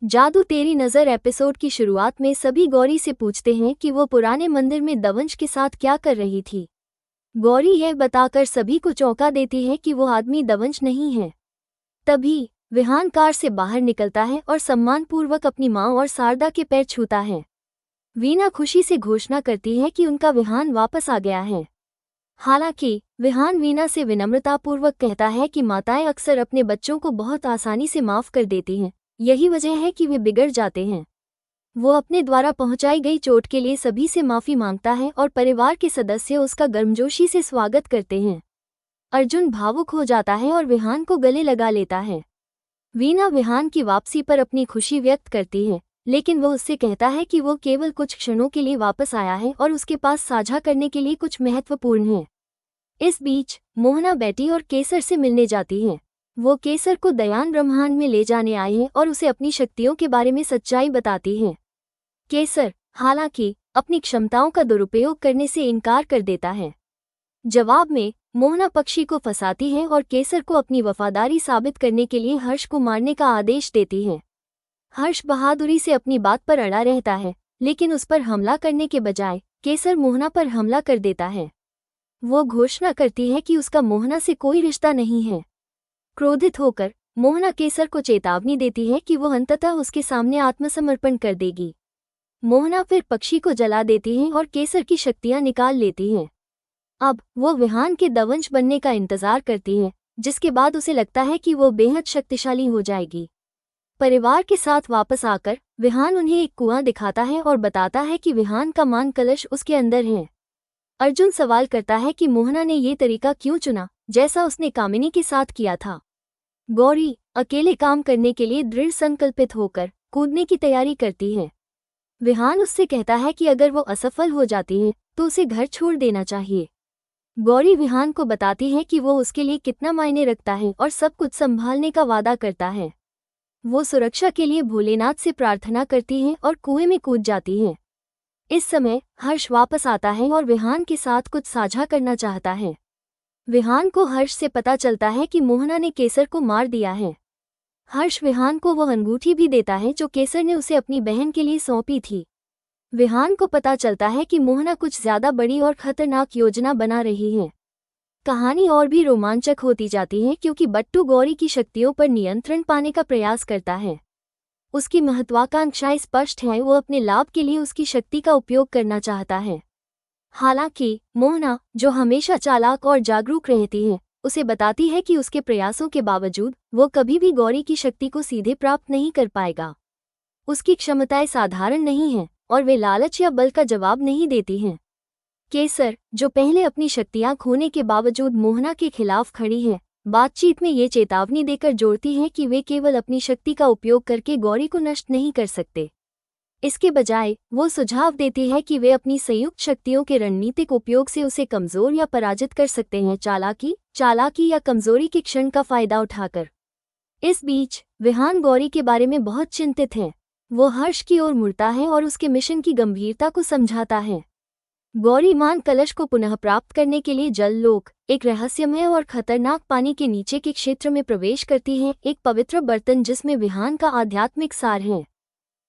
जादू तेरी नज़र एपिसोड की शुरुआत में सभी गौरी से पूछते हैं कि वो पुराने मंदिर में दवंश के साथ क्या कर रही थी। गौरी यह बताकर सभी को चौंका देती है कि वो आदमी दवंश नहीं है। तभी विहान कार से बाहर निकलता है और सम्मानपूर्वक अपनी माँ और शारदा के पैर छूता है। वीना खुशी से घोषणा करती है कि उनका विहान वापस आ गया है। हालांकि विहान वीना से विनम्रतापूर्वक कहता है कि माताएं अक्सर अपने बच्चों को बहुत आसानी से माफ कर देती हैं, यही वजह है कि वे बिगड़ जाते हैं। वो अपने द्वारा पहुंचाई गई चोट के लिए सभी से माफी मांगता है और परिवार के सदस्य उसका गर्मजोशी से स्वागत करते हैं। अर्जुन भावुक हो जाता है और विहान को गले लगा लेता है। वीना विहान की वापसी पर अपनी खुशी व्यक्त करती है, लेकिन वो उससे कहता है कि वो केवल कुछ क्षणों के लिए वापस आया है और उसके पास साझा करने के लिए कुछ महत्वपूर्ण है। इस बीच मोहना बेटी और केसर से मिलने जाती है। वो केसर को दयान ब्रह्मांड में ले जाने आए हैं और उसे अपनी शक्तियों के बारे में सच्चाई बताती है। केसर हालांकि अपनी क्षमताओं का दुरुपयोग करने से इनकार कर देता है। जवाब में मोहना पक्षी को फंसाती है और केसर को अपनी वफादारी साबित करने के लिए हर्ष को मारने का आदेश देती है। हर्ष बहादुरी से अपनी बात पर अड़ा रहता है, लेकिन उस पर हमला करने के बजाय केसर मोहना पर हमला कर देता है। वो घोषणा करती है कि उसका मोहना से कोई रिश्ता नहीं है। क्रोधित होकर मोहना केसर को चेतावनी देती है कि वो अंततः उसके सामने आत्मसमर्पण कर देगी। मोहना फिर पक्षी को जला देती है और केसर की शक्तियां निकाल लेती है। अब वो विहान के दवंश बनने का इंतजार करती है, जिसके बाद उसे लगता है कि वो बेहद शक्तिशाली हो जाएगी। परिवार के साथ वापस आकर विहान उन्हें एक कुआं दिखाता है और बताता है कि विहान का मान कलश उसके अंदर है। अर्जुन सवाल करता है कि मोहना ने ये तरीका क्यों चुना, जैसा उसने कामिनी के साथ किया था। गौरी अकेले काम करने के लिए दृढ़ संकल्पित होकर कूदने की तैयारी करती है। विहान उससे कहता है कि अगर वो असफल हो जाती है तो उसे घर छोड़ देना चाहिए। गौरी विहान को बताती है कि वो उसके लिए कितना मायने रखता है और सब कुछ संभालने का वादा करता है। वो सुरक्षा के लिए भोलेनाथ से प्रार्थना करती है और कुएं में कूद जाती है। इस समय हर्ष वापस आता है और विहान के साथ कुछ साझा करना चाहता है। विहान को हर्ष से पता चलता है कि मोहना ने केसर को मार दिया है। हर्ष विहान को वह अंगूठी भी देता है जो केसर ने उसे अपनी बहन के लिए सौंपी थी। विहान को पता चलता है कि मोहना कुछ ज्यादा बड़ी और खतरनाक योजना बना रही है। कहानी और भी रोमांचक होती जाती है क्योंकि बट्टू गौरी की शक्तियों पर नियंत्रण पाने का प्रयास करता है। उसकी महत्वाकांक्षाएं स्पष्ट हैं, वो अपने लाभ के लिए उसकी शक्ति का उपयोग करना चाहता है। हालांकि मोहना, जो हमेशा चालाक और जागरूक रहती है, उसे बताती है कि उसके प्रयासों के बावजूद वो कभी भी गौरी की शक्ति को सीधे प्राप्त नहीं कर पाएगा। उसकी क्षमताएं साधारण नहीं हैं और वे लालच या बल का जवाब नहीं देती हैं। केसर, जो पहले अपनी शक्तियां खोने के बावजूद मोहना के खिलाफ खड़ी है, बातचीत में ये चेतावनी देकर जोड़ती है कि वे केवल अपनी शक्ति का उपयोग करके गौरी को नष्ट नहीं कर सकते। इसके बजाय वो सुझाव देती है कि वे अपनी संयुक्त शक्तियों के रणनीतिक उपयोग से उसे कमजोर या पराजित कर सकते हैं, चालाकी या कमजोरी के क्षण का फायदा उठाकर। इस बीच विहान गौरी के बारे में बहुत चिंतित है। वो हर्ष की ओर मुड़ता है और उसके मिशन की गंभीरता को समझाता है। गौरी मान कलश को पुनः प्राप्त करने के लिए जल लोक, एक रहस्यमय और खतरनाक पानी के नीचे के क्षेत्र में प्रवेश करती है, एक पवित्र बर्तन जिसमें विहान का आध्यात्मिक सार है।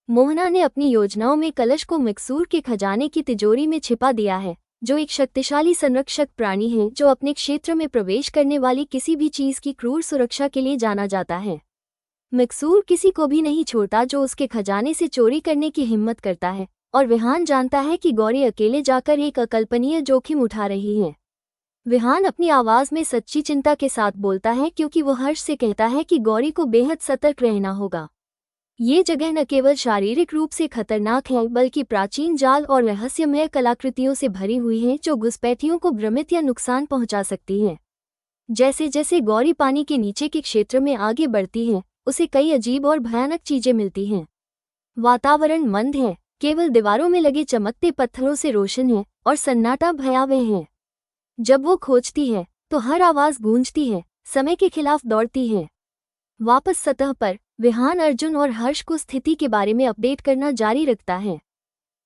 मोहना ने अपनी योजनाओं में कलश को मिक्सूर के खजाने की तिजोरी में छिपा दिया है, जो एक शक्तिशाली संरक्षक प्राणी है जो अपने क्षेत्र में प्रवेश करने वाली किसी भी चीज की क्रूर सुरक्षा के लिए जाना जाता है। मिक्सूर किसी को भी नहीं छोड़ता जो उसके खजाने से चोरी करने की हिम्मत करता है, और विहान जानता है कि गौरी अकेले जाकर एक अकल्पनीय जोखिम उठा रही है। विहान अपनी आवाज में सच्ची चिंता के साथ बोलता है क्योंकि वो हर्ष से कहता है कि गौरी को बेहद सतर्क रहना होगा। ये जगह न केवल शारीरिक रूप से खतरनाक है बल्कि प्राचीन जाल और रहस्यमय कलाकृतियों से भरी हुई है जो घुसपैठियों को भ्रमित या नुकसान पहुंचा सकती है। जैसे जैसे गौरी पानी के नीचे के क्षेत्र में आगे बढ़ती है, उसे कई अजीब और भयानक चीजें मिलती हैं। वातावरण मंद है, केवल दीवारों में लगे चमकते पत्थरों से रोशन है और सन्नाटा भयावह है। जब वो खोजती है तो हर आवाज गूंजती है, समय के खिलाफ दौड़ती है। वापस सतह पर विहान अर्जुन और हर्ष को स्थिति के बारे में अपडेट करना जारी रखता है।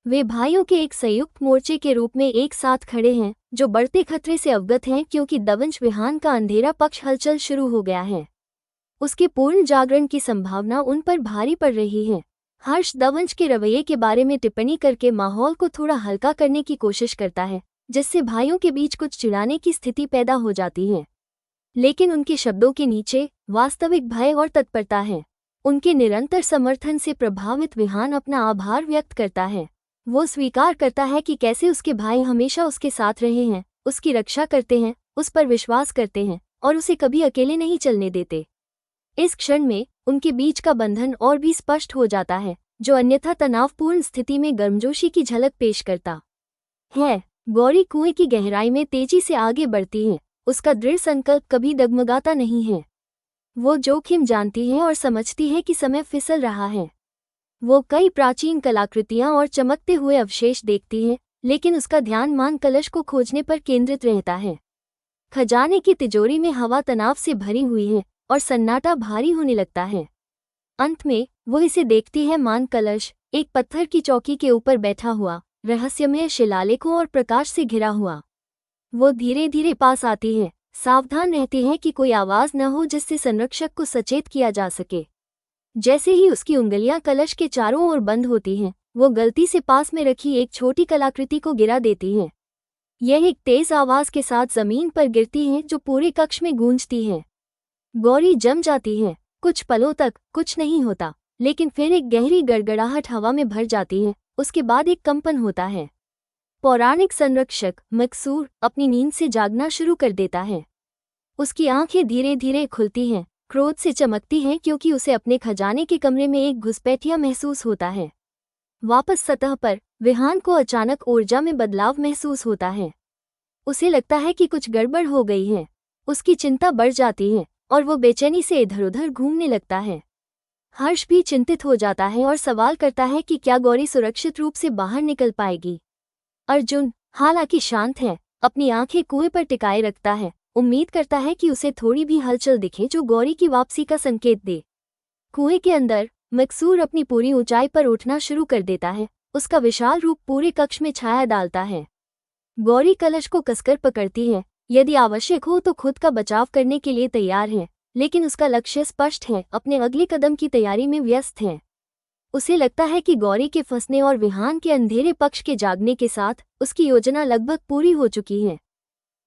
वे भाइयों के एक संयुक्त मोर्चे के रूप में एक साथ खड़े हैं, जो बढ़ते खतरे से अवगत हैं क्योंकि दवंश विहान का अंधेरा पक्ष हलचल शुरू हो गया है। उसके पूर्ण जागरण की संभावना उन पर भारी पड़ रही है। हर्ष दवंश के रवैये के बारे में टिप्पणी करके माहौल को थोड़ा हल्का करने की कोशिश करता है, जिससे भाइयों के बीच कुछ चिढ़ाने की स्थिति पैदा हो जाती है। लेकिन उनके शब्दों के नीचे वास्तविक भय और तत्परता है। उनके निरंतर समर्थन से प्रभावित विहान अपना आभार व्यक्त करता है। वो स्वीकार करता है कि कैसे उसके भाई हमेशा उसके साथ रहे हैं, उसकी रक्षा करते हैं, उस पर विश्वास करते हैं और उसे कभी अकेले नहीं चलने देते। इस क्षण में उनके बीच का बंधन और भी स्पष्ट हो जाता है, जो अन्यथा तनावपूर्ण स्थिति में गर्मजोशी की झलक पेश करता है। गौरी कुएं की गहराई में तेजी से आगे बढ़ती है। उसका दृढ़ संकल्प कभी डगमगाता नहीं है। वो जोखिम जानती है और समझती है कि समय फिसल रहा है। वो कई प्राचीन कलाकृतियां और चमकते हुए अवशेष देखती है, लेकिन उसका ध्यान मान कलश को खोजने पर केंद्रित रहता है। खजाने की तिजोरी में हवा तनाव से भरी हुई है और सन्नाटा भारी होने लगता है। अंत में वो इसे देखती है, मान कलश एक पत्थर की चौकी के ऊपर बैठा हुआ, रहस्यमय शिलालेखों और प्रकाश से घिरा हुआ। वो धीरे धीरे पास आती है, सावधान रहती है कि कोई आवाज न हो जिससे संरक्षक को सचेत किया जा सके। जैसे ही उसकी उंगलियां कलश के चारों ओर बंद होती हैं, वो गलती से पास में रखी एक छोटी कलाकृति को गिरा देती है। यह एक तेज आवाज के साथ जमीन पर गिरती है, जो पूरे कक्ष में गूंजती है। गौरी जम जाती है। कुछ पलों तक कुछ नहीं होता, लेकिन फिर एक गहरी गड़गड़ाहट हवा में भर जाती है। उसके बाद एक कंपन होता है। पौराणिक संरक्षक मकसूर अपनी नींद से जागना शुरू कर देता है। उसकी आंखें धीरे धीरे खुलती हैं, क्रोध से चमकती हैं, क्योंकि उसे अपने खजाने के कमरे में एक घुसपैठिया महसूस होता है। वापस सतह पर विहान को अचानक ऊर्जा में बदलाव महसूस होता है। उसे लगता है कि कुछ गड़बड़ हो गई है। उसकी चिंता बढ़ जाती है और वो बेचैनी से इधर उधर घूमने लगता है। हर्ष भी चिंतित हो जाता है और सवाल करता है कि क्या गौरी सुरक्षित रूप से बाहर निकल पाएगी। अर्जुन हालांकि शांत है, अपनी आंखें कुएं पर टिकाए रखता है, उम्मीद करता है कि उसे थोड़ी भी हलचल दिखे जो गौरी की वापसी का संकेत दे। कुएं के अंदर मकसूर अपनी पूरी ऊंचाई पर उठना शुरू कर देता है। उसका विशाल रूप पूरे कक्ष में छाया डालता है। गौरी कलश को कसकर पकड़ती है, यदि आवश्यक हो तो खुद का बचाव करने के लिए तैयार है, लेकिन उसका लक्ष्य स्पष्ट है, अपने अगले कदम की तैयारी में व्यस्त है। उसे लगता है कि गौरी के फंसने और विहान के अंधेरे पक्ष के जागने के साथ उसकी योजना लगभग पूरी हो चुकी है।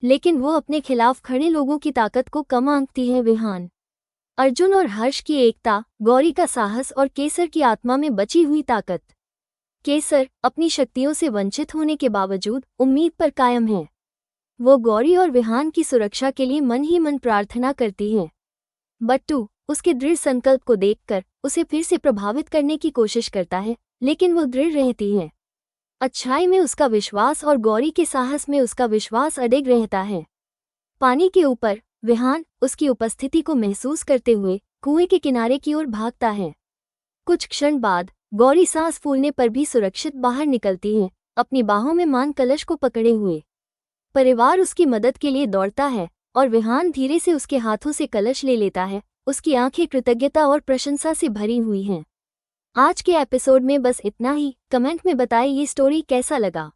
लेकिन वो अपने खिलाफ खड़े लोगों की ताकत को कम आंकती है। विहान, अर्जुन और हर्ष की एकता, गौरी का साहस और केसर की आत्मा में बची हुई ताकत। केसर अपनी शक्तियों से वंचित होने के बावजूद उम्मीद पर कायम है। वो गौरी और विहान की सुरक्षा के लिए मन ही मन प्रार्थना करती है। बट्टू उसके दृढ़ संकल्प को देखकर उसे फिर से प्रभावित करने की कोशिश करता है, लेकिन वो दृढ़ रहती है। अच्छाई में उसका विश्वास और गौरी के साहस में उसका विश्वास अडिग रहता है। पानी के ऊपर विहान उसकी उपस्थिति को महसूस करते हुए कुएं के किनारे की ओर भागता है। कुछ क्षण बाद गौरी सांस फूलने पर भी सुरक्षित बाहर निकलती है, अपनी बाहों में मान कलश को पकड़े हुए। परिवार उसकी मदद के लिए दौड़ता है और विहान धीरे से उसके हाथों से कलश ले लेता है। उसकी आंखें कृतज्ञता और प्रशंसा से भरी हुई हैं। आज के एपिसोड में बस इतना ही। कमेंट में बताएं ये स्टोरी कैसा लगा।